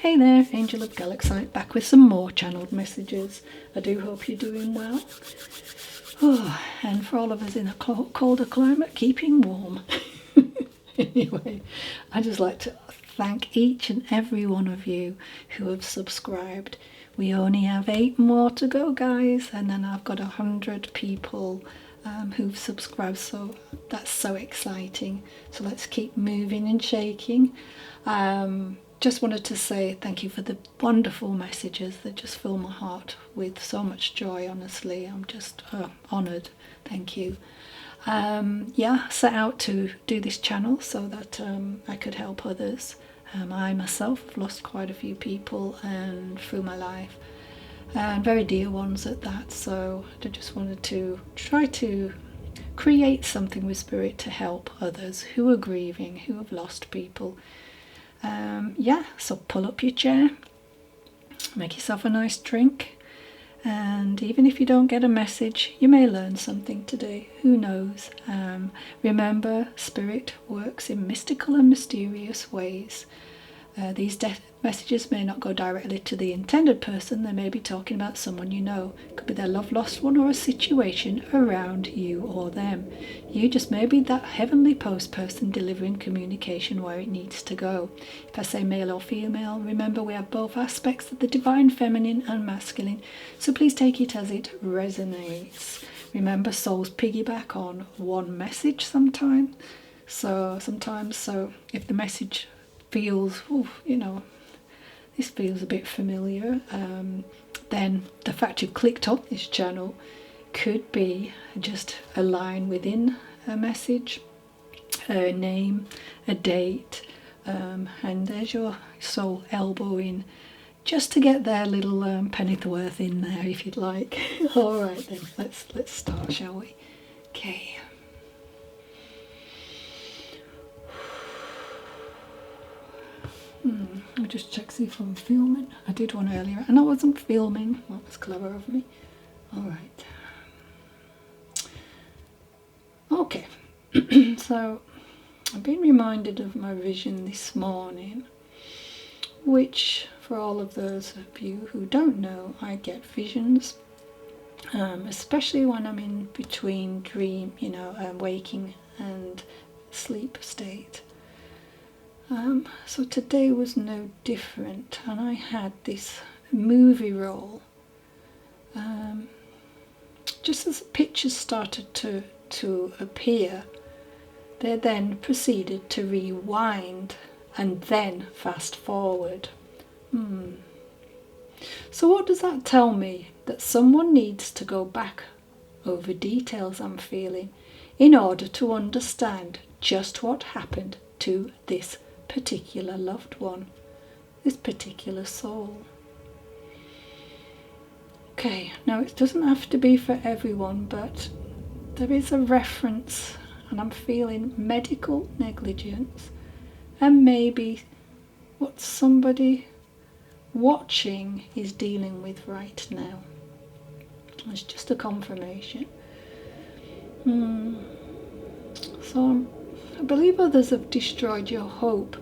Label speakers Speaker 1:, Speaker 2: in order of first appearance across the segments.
Speaker 1: Hey there, Angel of Galaxite, back with some more channeled messages. I do hope you're doing well. Oh, and for all of us in a colder climate, keeping warm. Anyway, I'd just like to thank each and every one of you who have subscribed. We only have 8 more to go, guys, and then I've got 100 people who've subscribed, so that's so exciting. So let's keep moving and shaking. Just wanted to say thank you for the wonderful messages that just fill my heart with so much joy. Honestly, I'm just honoured. Thank you. Yeah, set out to do this channel so that I could help others. I myself have lost quite a few people and through my life, and very dear ones at that. So I just wanted to try to create something with spirit to help others who are grieving, who have lost people. Yeah, so pull up your chair, make yourself a nice drink, and even if you don't get a message, you may learn something today. Who knows? Remember, spirit works in mystical and mysterious ways. These messages may not go directly to the intended person. They may be talking about someone you know. It could be their love lost one or a situation around you or them. You just may be that heavenly post person delivering communication where it needs to go. If I say male or female, remember we have both aspects of the divine feminine and masculine, so please take it as it resonates. Remember, souls piggyback on one message sometimes. So if the message feels, this feels a bit familiar, then the fact you clicked on this channel could be just a line within a message, a name, a date, and there's your soul elbowing just to get their little pennyworth in there, if you'd like. All right then, let's start, shall we? Okay. I'll just check, see if I'm filming. I did one earlier and I wasn't filming. That was clever of me. Alright. Okay. So, I've been reminded of my vision this morning, which, for all of those of you who don't know, I get visions, especially when I'm in between dream, waking and sleep state. So today was no different, and I had this movie role. Just as pictures started to appear, they then proceeded to rewind and then fast forward. So what does that tell me? That someone needs to go back over details I'm feeling in order to understand just what happened to this particular loved one, this particular soul. Okay, now it doesn't have to be for everyone, but there is a reference, and I'm feeling medical negligence, and maybe what somebody watching is dealing with right now. It's just a confirmation. So I believe others have destroyed your hope,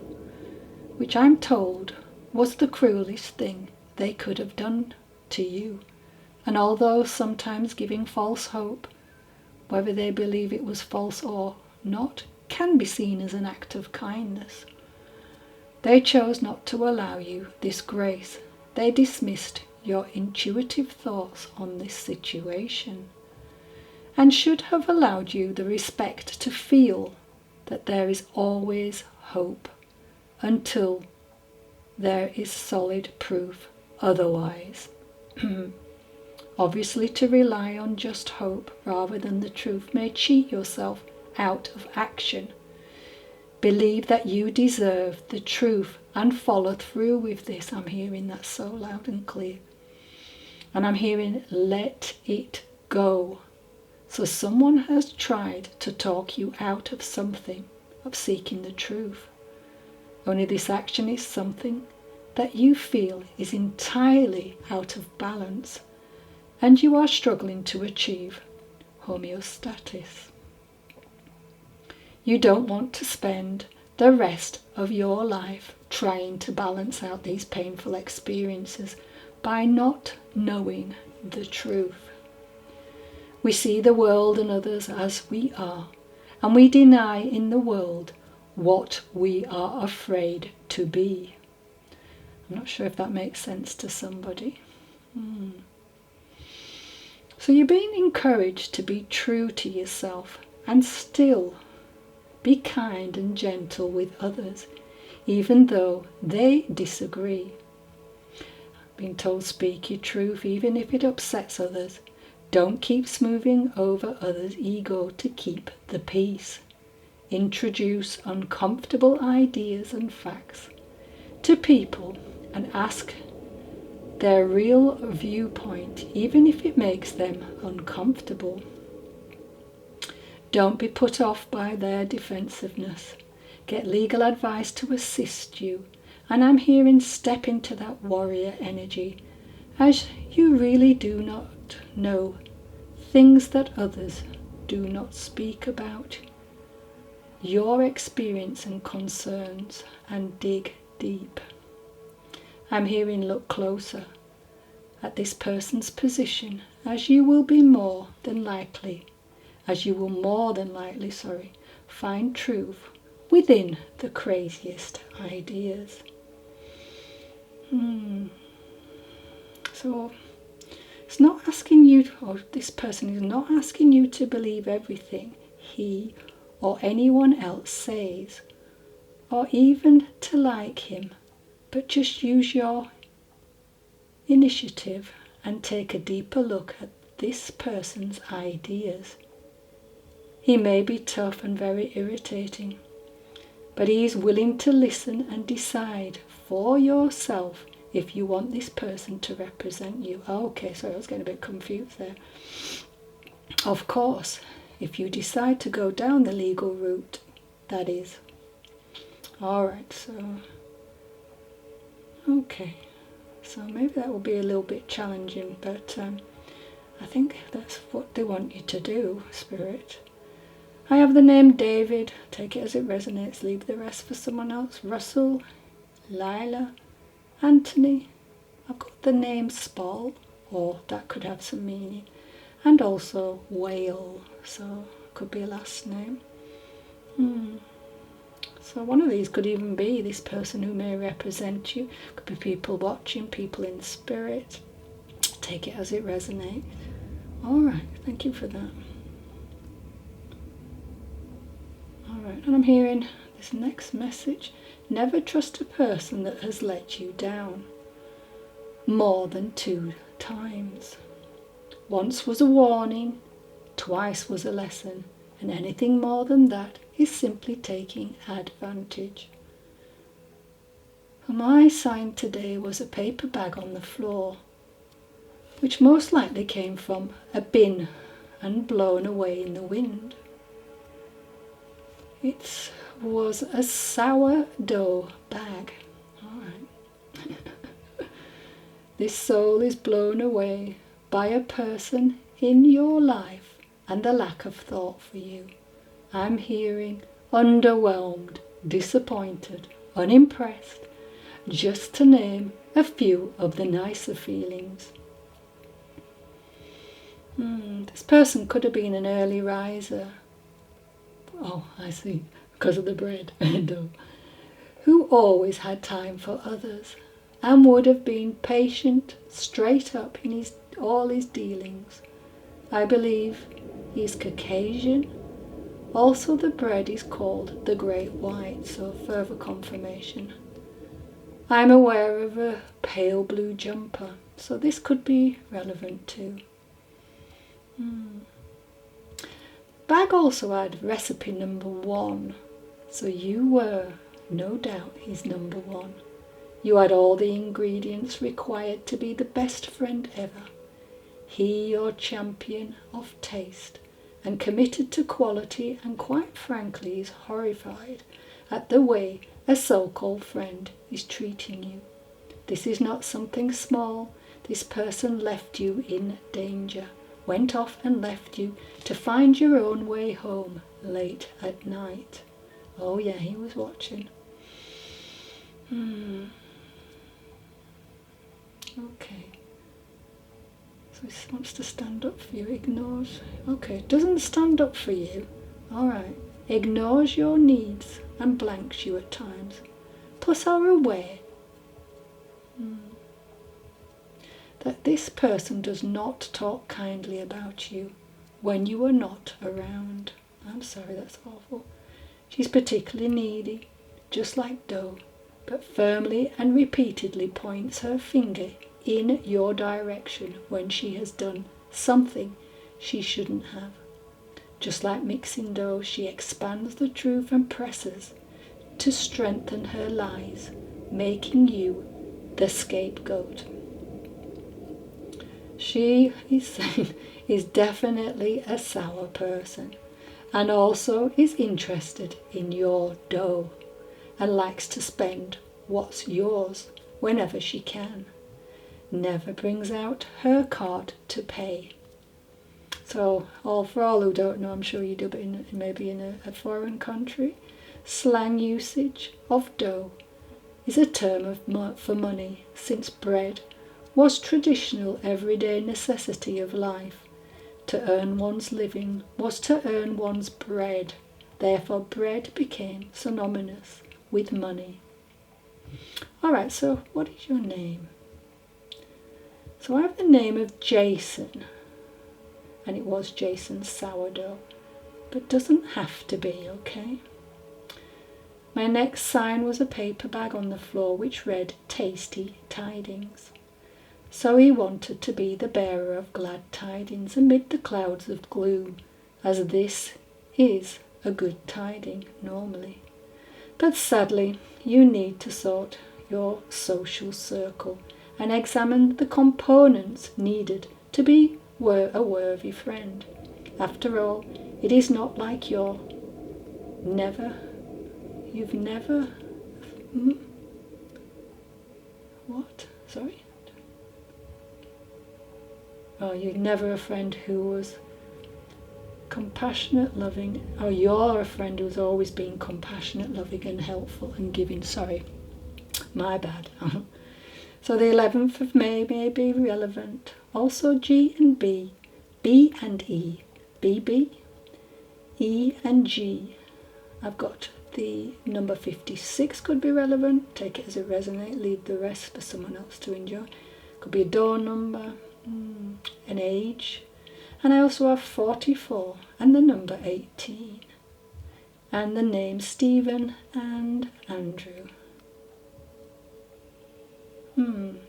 Speaker 1: which I'm told was the cruelest thing they could have done to you. And although sometimes giving false hope, whether they believe it was false or not, can be seen as an act of kindness, they chose not to allow you this grace. They dismissed your intuitive thoughts on this situation, and should have allowed you the respect to feel that there is always hope until there is solid proof otherwise. Obviously, to rely on just hope rather than the truth may cheat yourself out of action. Believe that you deserve the truth and follow through with this. I'm hearing that so loud and clear. And I'm hearing let it go. So someone has tried to talk you out of something, of seeking the truth. Only this action is something that you feel is entirely out of balance, and you are struggling to achieve homeostasis. You don't want to spend the rest of your life trying to balance out these painful experiences by not knowing the truth. We see the world and others as we are, and we deny in the world what we are afraid to be. I'm not sure if that makes sense to somebody. So you're being encouraged to be true to yourself and still be kind and gentle with others, even though they disagree. Being told speak your truth even if it upsets others. Don't keep smoothing over others' ego to keep the peace. Introduce uncomfortable ideas and facts to people and ask their real viewpoint, even if it makes them uncomfortable. Don't be put off by their defensiveness. Get legal advice to assist you, and I'm hearing step into that warrior energy, as you really do not know things that others do not speak about. Your experience and concerns, and dig deep. I'm hearing look closer at this person's position, as you will more than likely find truth within the craziest ideas. So it's not asking you, or this person is not asking you to believe everything he or anyone else says, or even to like him, but just use your initiative and take a deeper look at this person's ideas. He may be tough and very irritating, but he is willing to listen and decide for yourself if you want this person to represent you. Okay, sorry, I was getting a bit confused there. Of course, if you decide to go down the legal route, that is. Alright, so... okay, so maybe that will be a little bit challenging, but I think that's what they want you to do, Spirit. I have the name David. Take it as it resonates. Leave the rest for someone else. Russell, Lila, Anthony. I've got the name Spall, or that could have some meaning. And also Whale, so could be a last name. So one of these could even be this person who may represent you. Could be people watching, people in spirit. Take it as it resonates. Alright, thank you for that. Alright, and I'm hearing this next message. Never trust a person that has let you down more than 2 times. Once was a warning, twice was a lesson, and anything more than that is simply taking advantage. My sign today was a paper bag on the floor, which most likely came from a bin and blown away in the wind. It was a sourdough bag. Alright. This soul is blown away by a person in your life and the lack of thought for you. I'm hearing underwhelmed, disappointed, unimpressed, just to name a few of the nicer feelings. This person could have been an early riser. Oh, I see, because of the bread. Who always had time for others and would have been patient, straight up in all his dealings. I believe he's Caucasian. Also, the bread is called the Great White, so further confirmation. I'm aware of a pale blue jumper, so this could be relevant too. Bag also had recipe number 1, so you were, no doubt, his number 1. You had all the ingredients required to be the best friend ever. He your champion of taste, and committed to quality, and quite frankly is horrified at the way a so-called friend is treating you. This is not something small. This person left you in danger, went off and left you to find your own way home late at night. Oh yeah, he was watching. Okay. So he wants to stand up for you, ignores. Okay, doesn't stand up for you. Alright. Ignores your needs and blanks you at times. Plus are aware that this person does not talk kindly about you when you are not around. I'm sorry, that's awful. She's particularly needy, just like Doe, but firmly and repeatedly points her finger in your direction when she has done something she shouldn't have. Just like mixing dough, she expands the truth and presses to strengthen her lies, making you the scapegoat. She is definitely a sour person, and also is interested in your dough and likes to spend what's yours whenever she can. Never brings out her card to pay. So, for all who don't know, I'm sure you do, but maybe in a foreign country, slang usage of dough is a term for money, since bread was traditional everyday necessity of life. To earn one's living was to earn one's bread. Therefore, bread became synonymous with money. Alright, so what is your name? So I have the name of Jason, and it was Jason Sourdough, but doesn't have to be, okay? My next sign was a paper bag on the floor which read Tasty Tidings. So he wanted to be the bearer of glad tidings amid the clouds of gloom, as this is a good tiding normally. But sadly, you need to sort your social circle and examine the components needed to be a worthy friend. After all, it is not like you've never what? Sorry? Oh, you're never a friend who was compassionate, loving. Oh, you're a friend who's always been compassionate, loving and helpful and giving. Sorry, my bad. So the 11th of May may be relevant. Also G and B, B and E, BB, E and G. I've got the number 56 could be relevant. Take it as it resonates, leave the rest for someone else to enjoy. Could be a door number, an age. And I also have 44 and the number 18. And the names Stephen and Andrew.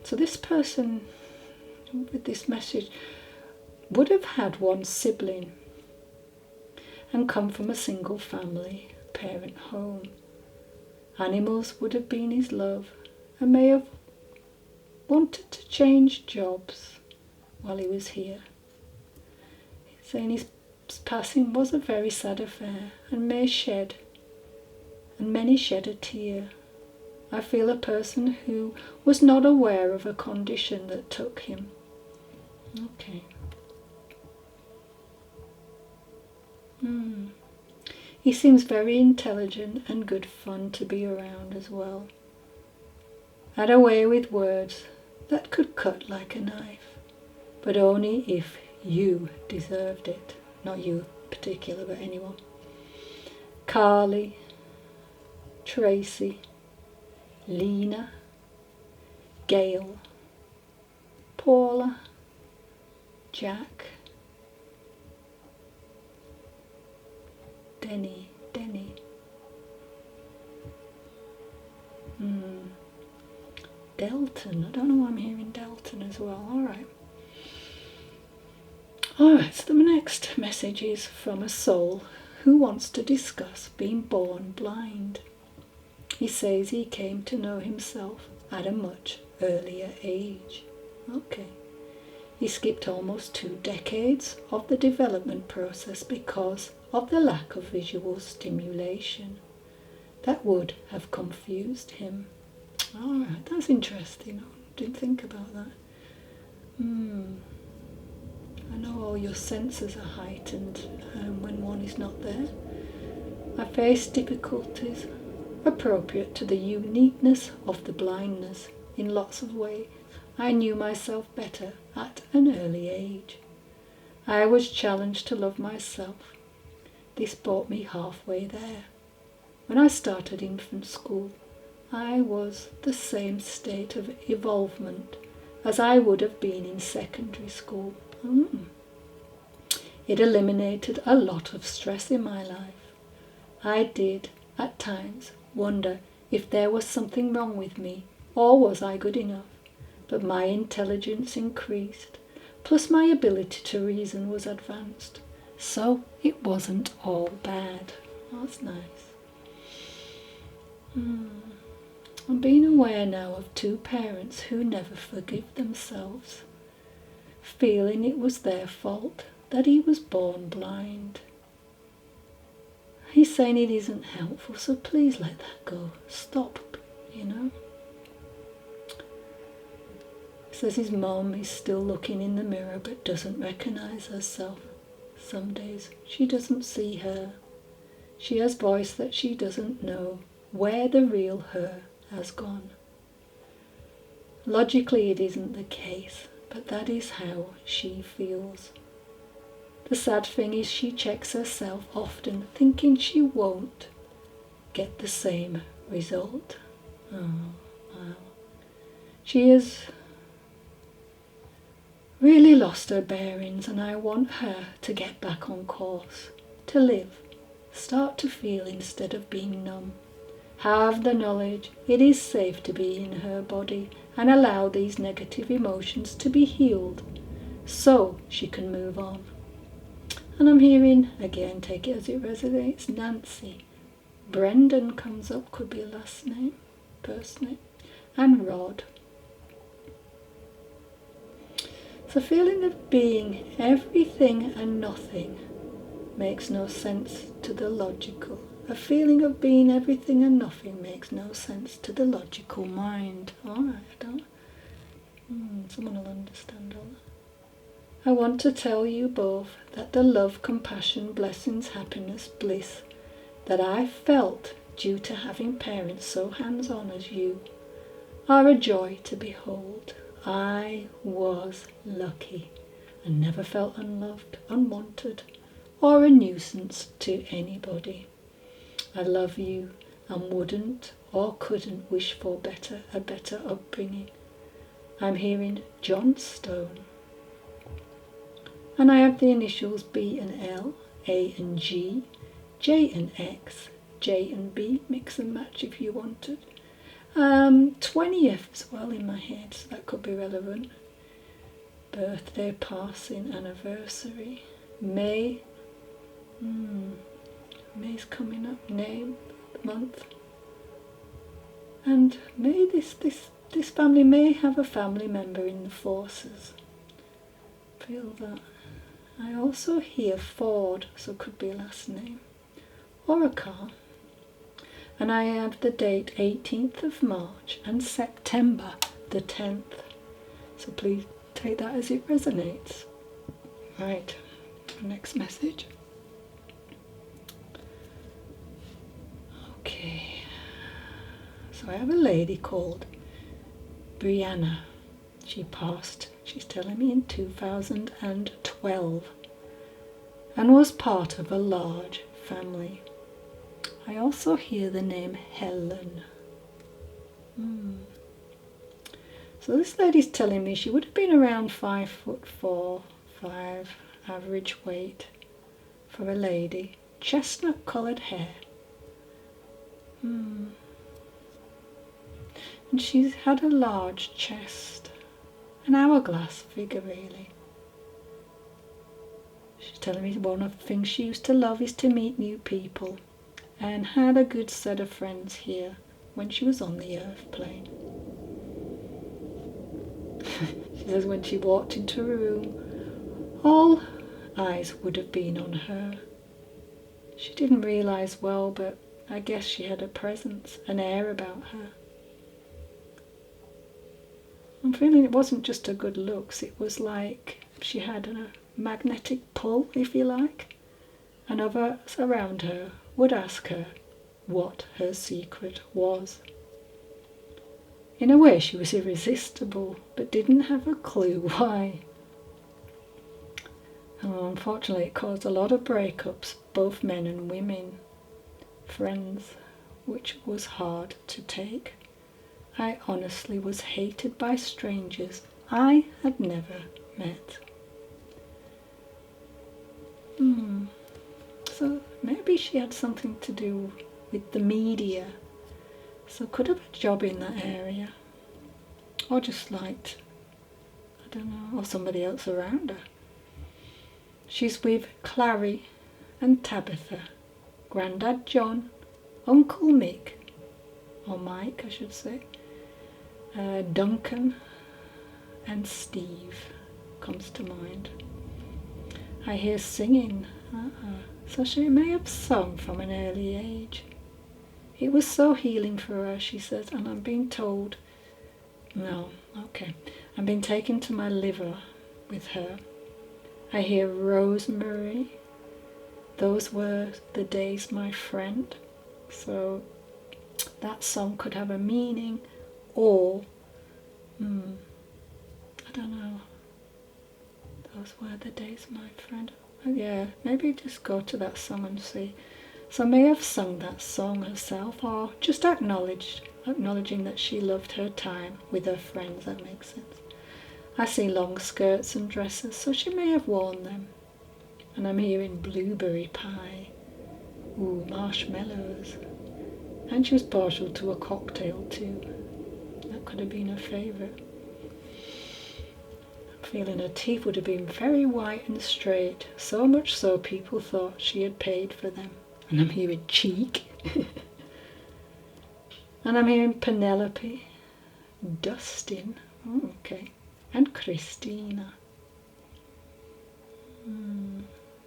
Speaker 1: So this person with this message would have had one sibling and come from a single family parent home. Animals would have been his love and may have wanted to change jobs while he was here. He's saying his passing was a very sad affair and many shed a tear. I feel a person who was not aware of a condition that took him. Okay. He seems very intelligent and good fun to be around as well. Had a way with words that could cut like a knife, but only if you deserved it. Not you in particular, but anyone. Carly, Tracy, Lena, Gail, Paula, Jack, Denny. Delton. I don't know why I'm hearing Delton as well. Alright, so the next message is from a soul who wants to discuss being born blind. He says he came to know himself at a much earlier age. Okay. He skipped almost 2 decades of the development process because of the lack of visual stimulation. That would have confused him. Alright, that's interesting. I didn't think about that. I know all your senses are heightened when one is not there. I faced difficulties appropriate to the uniqueness of the blindness in lots of ways. I knew myself better at an early age. I was challenged to love myself. This brought me halfway there. When I started infant school, I was the same state of evolvement as I would have been in secondary school. It eliminated a lot of stress in my life. I did, at times, wonder if there was something wrong with me, or was I good enough? But my intelligence increased, plus my ability to reason was advanced. So it wasn't all bad. That's nice. I'm being aware now of two parents who never forgive themselves, feeling it was their fault that he was born blind. He's saying it isn't helpful, so please let that go. Stop, He says his mom is still looking in the mirror but doesn't recognise herself. Some days she doesn't see her. She has voice that she doesn't know where the real her has gone. Logically it isn't the case, but that is how she feels. The sad thing is she checks herself often, thinking she won't get the same result. Oh, wow. She has really lost her bearings, and I want her to get back on course, to live, start to feel instead of being numb. Have the knowledge it is safe to be in her body and allow these negative emotions to be healed so she can move on. And I'm hearing, again, take it as it resonates, Nancy. Brendan comes up, could be a last name, first name, and Rod. The feeling of being everything and nothing makes no sense to the logical. A feeling of being everything and nothing makes no sense to the logical mind. Alright, I don't. Someone will understand all that. I want to tell you both that the love, compassion, blessings, happiness, bliss that I felt due to having parents so hands-on as you are a joy to behold. I was lucky and never felt unloved, unwanted, or a nuisance to anybody. I love you and wouldn't or couldn't wish for a better upbringing. I'm hearing John Stone. And I have the initials B and L, A and G, J and X, J and B, mix and match if you wanted. 20th as well in my head, so that could be relevant. Birthday, passing, anniversary. May. May's coming up. Name, month. And may this family may have a family member in the forces. Feel that. I also hear Ford, so it could be a last name, or a car. And I have the date 18th of March and September the 10th. So please take that as it resonates. Right, next message. Okay, so I have a lady called Brianna. She passed, she's telling me, in 2012 and was part of a large family. I also hear the name Helen. So this lady's telling me she would have been around 5'4", 5", average weight for a lady, chestnut coloured hair. And she's had a large chest, an hourglass figure really. She's telling me one of the things she used to love is to meet new people, and had a good set of friends here when she was on the earth plane. She says when she walked into a room, all eyes would have been on her. She didn't realise well, but I guess she had a presence, an air about her. I'm feeling it wasn't just her good looks, it was like she had a magnetic pull, if you like, and others around her would ask her, what her secret was. In a way, she was irresistible, but didn't have a clue why. Unfortunately, it caused a lot of breakups, both men and women, friends, which was hard to take. I honestly was hated by strangers I had never met. So maybe she had something to do with the media, so could have a job in that area, or just liked, I don't know, or somebody else around her. She's with Clary and Tabitha, Grandad John, Uncle Mick, or Mike I should say, Duncan and Steve comes to mind. I hear singing, so she may have sung from an early age. It was so healing for her, she says, and I'm being told, I'm being taken to my liver with her. I hear Rosemary, those were the days, my friend. So that song could have a meaning, or, I don't know, those were the days, my friend. Yeah, maybe just go to that song and see. So may have sung that song herself, or just acknowledging that she loved her time with her friends. That makes sense. I see long skirts and dresses, so she may have worn them. And I'm hearing blueberry pie, marshmallows, and she was partial to a cocktail too. That could have been her favourite. I'm feeling her teeth would have been very white and straight, so much so people thought she had paid for them. And I'm hearing cheek. And I'm hearing Penelope, Dustin, and Christina.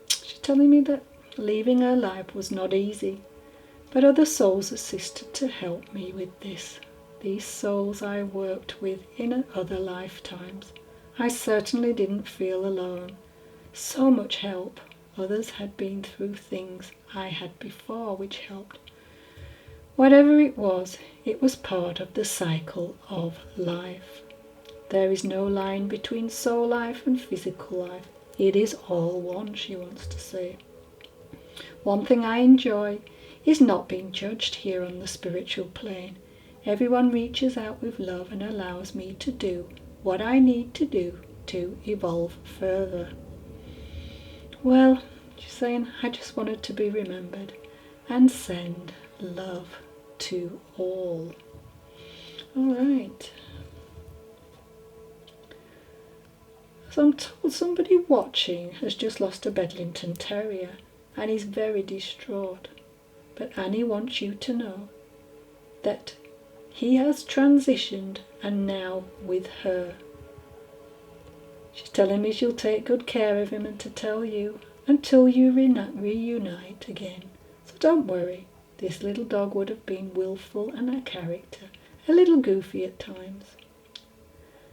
Speaker 1: She's telling me that leaving her life was not easy, but other souls assisted to help me with this. These souls I worked with in other lifetimes. I certainly didn't feel alone. So much help. Others had been through things I had before, which helped. Whatever it was part of the cycle of life. There is no line between soul life and physical life. It is all one, she wants to say. One thing I enjoy is not being judged here on the spiritual plane. Everyone reaches out with love and allows me to do what I need to do to evolve further. Well, she's saying, I just wanted to be remembered and send love to all. All right. So I'm told somebody watching has just lost a Bedlington Terrier and is very distraught. But Annie wants you to know that he has transitioned and now with her. She's telling me she'll take good care of him and to tell you until you reunite again. So don't worry, this little dog would have been willful and a character, a little goofy at times.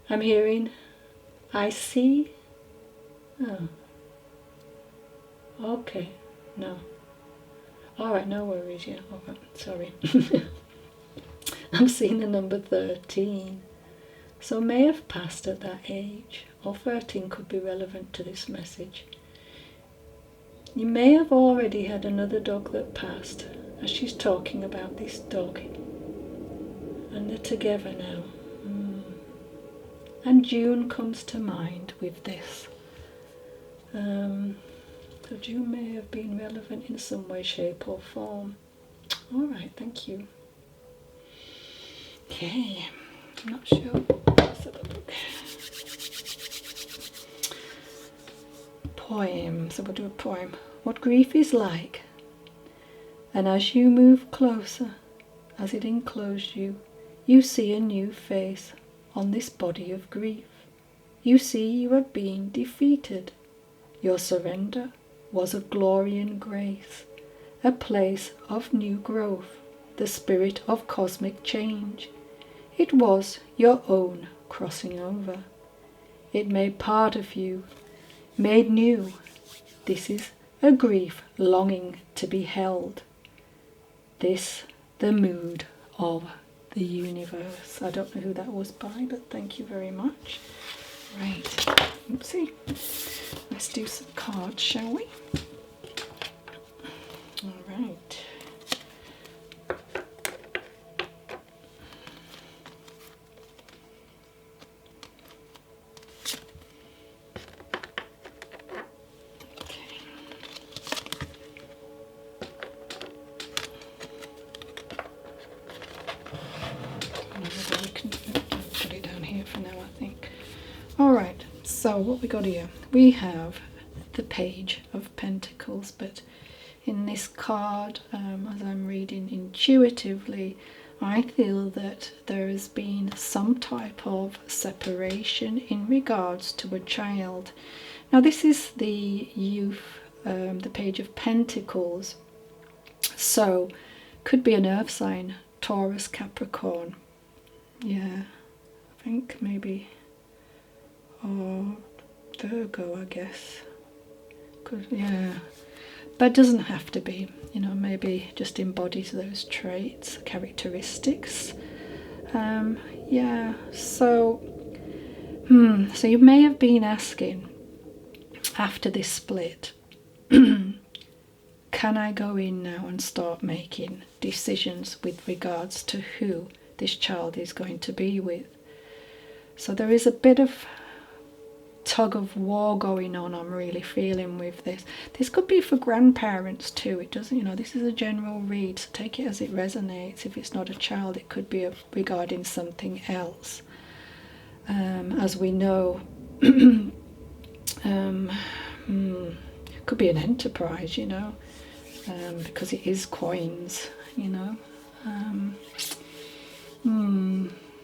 Speaker 1: I'm hearing, I see. Oh. Okay, no. Alright, no worries, yeah. Okay, sorry. I'm seeing the number 13. So may have passed at that age, or 13 could be relevant to this message. You may have already had another dog that passed, as she's talking about this dog. And they're together now. And June comes to mind with this. So June may have been relevant in some way, shape or form. Alright, thank you. Okay, I'm not sure. Let's have a look. Poem, so we'll do a poem. What grief is like. And as you move closer, as it enclosed you, you see a new face on this body of grief. You see you have been defeated. Your surrender was of glory and grace, a place of new growth, the spirit of cosmic change. It was your own crossing over. It made part of you, made new. This is a grief longing to be held. this the mood of the universe. I don't know who that was by, but thank you very much. Right, oopsie. Let's do some cards, shall we? All right. Alright, so what we got here? We have the Page of Pentacles, but in this card, as I'm reading intuitively, I feel that there has been some type of separation in regards to a child. Now this is the youth, the Page of Pentacles, so could be an earth sign, Taurus, Capricorn. Yeah, I think maybe, or Virgo, I guess. Could, yeah, but it doesn't have to be, you know, maybe just embodies those traits, characteristics. Yeah, so so you may have been asking after this split, can I go in now and start making decisions with regards to who this child is going to be with? So there is a bit of tug of war going on, I'm really feeling with this. This could be for grandparents too. It doesn't, you know, this is a general read, so take it as it resonates. If it's not a child, it could be regarding something else. As we know, could be an enterprise, you know, because it is coins, you know.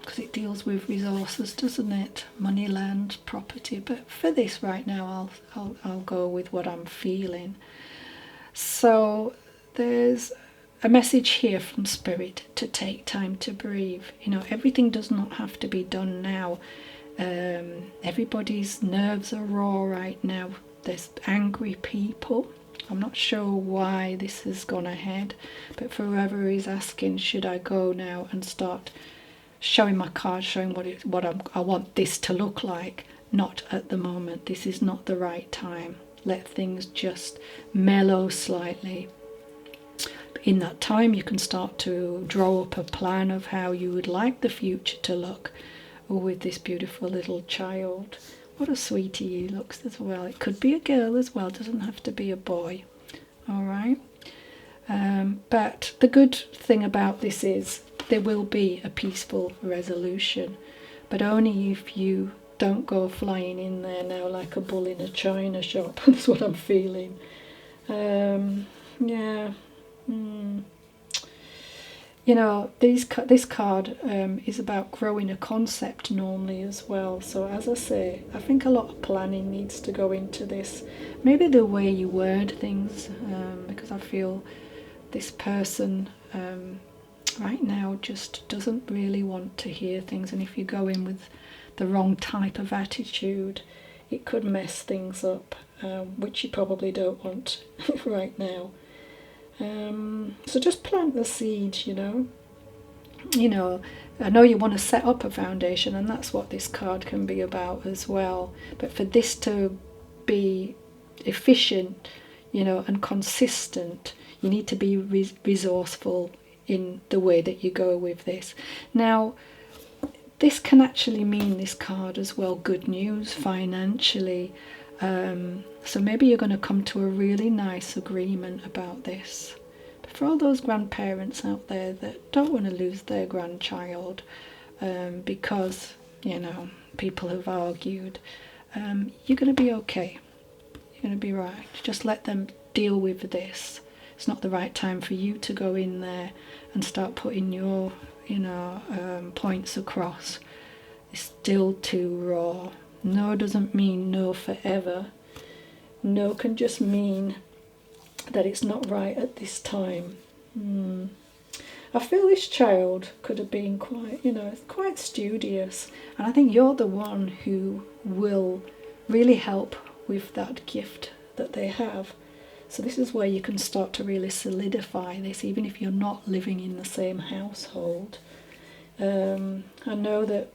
Speaker 1: Because it deals with resources, doesn't it? Money, land, property. But for this right now, I'll go with what I'm feeling. So there's a message here from Spirit to take time to breathe. You know, everything does not have to be done now. Everybody's nerves are raw right now. There's angry people. I'm not sure why this has gone ahead, but for whoever is asking, should I go now and start showing my cards, showing I want this to look like? Not at the moment. This is not the right time. Let things just mellow slightly. In that time, you can start to draw up a plan of how you would like the future to look with this beautiful little child. What a sweetie he looks as well. It could be a girl as well, doesn't have to be a boy. All right. But the good thing about this is there will be a peaceful resolution, but only if you don't go flying in there now like a bull in a china shop. That's what I'm feeling. Yeah. You know, this card is about growing a concept normally as well. So as I say, I think a lot of planning needs to go into this. Maybe the way you word things, because I feel this person right now just doesn't really want to hear things. And if you go in with the wrong type of attitude, it could mess things up, which you probably don't want right now. So just plant the seed, you know. I know you want to set up a foundation, and that's what this card can be about as well. But for this to be efficient, you know, and consistent, you need to be resourceful in the way that you go with this. Now, this can actually mean, this card as well, good news financially. So maybe you're going to come to a really nice agreement about this. But for all those grandparents out there that don't want to lose their grandchild because, you know, people have argued, you're going to be okay. You're going to be right. Just let them deal with this. It's not the right time for you to go in there and start putting your, you know, points across. It's still too raw. No doesn't mean no forever. No can just mean that it's not right at this time. I feel this child could have been quite, you know, quite studious. And I think you're the one who will really help with that gift that they have. So this is where you can start to really solidify this, even if you're not living in the same household. I know that